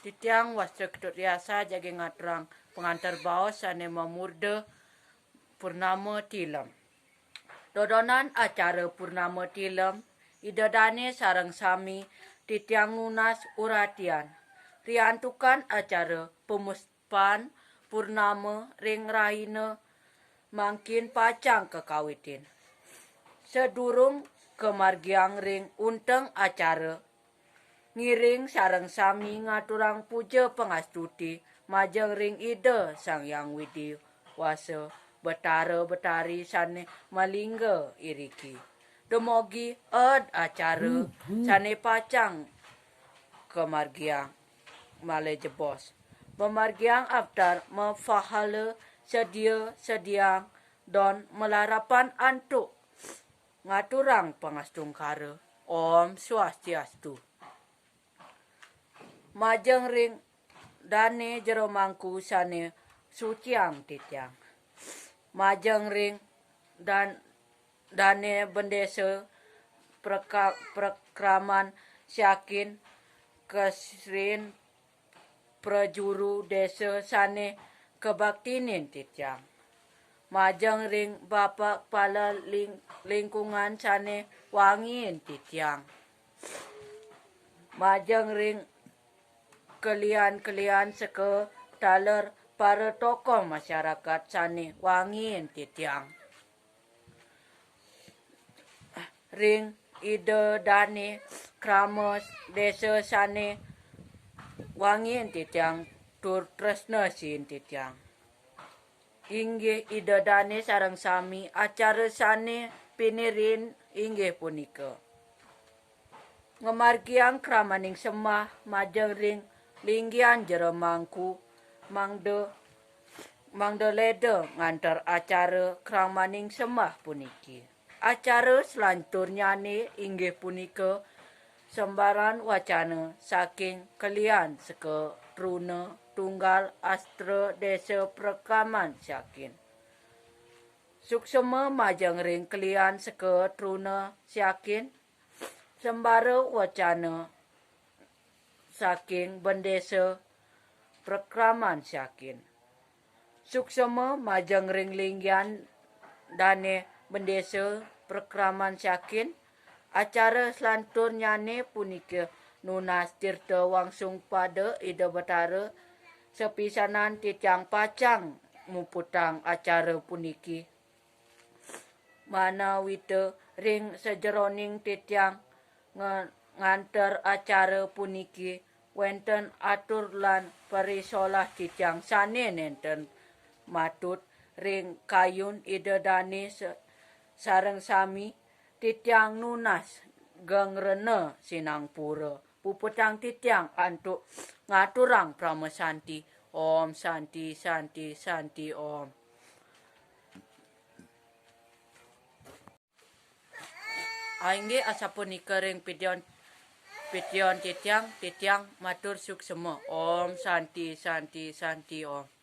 titiang wastra ketut riasa jagi ngatrang pengantar baos sane memurde purnama tilam. Dodonan acara purnama tilam idadane sarang sami titiang lunas uratian. Riantukan acara pemuspan purnama ring rahina mangkin pacang kekawitin. Sedurung kemargiang ring unteng acara ngiring sarang sami ngaturang puja pengastuti majeng ring ide sang yang widi wasa betara betari sane malingga iriki. Demogi acara sane pacang kemargiang male jebos. Pemargiang aftar mefahala sedia don melarapan antuk ngaturang pangastungkara. Om Swastiastu. Majeng ring dane jero mangku sane suciang titiang. Majeng ring dan dane bendesa prekraman syakin kesrin prajuru desa sane kebaktinin titiang. Majeng ring bapak kepala lingkungan sane wangin titiang. Majeng ring kalian seke taler para tokoh masyarakat sane wangin titiang. Ring ide dane kramos desa sane wangin titiang tur tresna sin titiang. Inggih ide dane sarang sami acara sane pinirin inggih punika. Ngemargiang kramaning semah majeng ring linggian jero mangku mangde lede ngantar acara kramaning semah puniki. Acara selanturnya ni inggih punika sembaran wacana saking kalian seke truna tunggal astra desa prekaman syakin. Suksema majeng ring kalian seke truna syakin sembara wacana saking bendesa prekraman syakin. Suksema majeng ring linggian dane bendesa prekraman syakin. Acara selanturnya ni punika nunas tirta wangsung pada ida betara sepisanan titiang pacang muputang acara puniki. Mana wita ring sejeroning titiang ngantar acara puniki wenten atur lan perisolah titiang sane nenten matut ring kayun ida dane sareng sami titiang nunas gengrene sinang pura puputang titiang antuk ngaturang pramesanti. Om Santi Santi Santi Om. Aingge asapun ikering pition titiang matur suksema. Om Santi Santi Santi Om.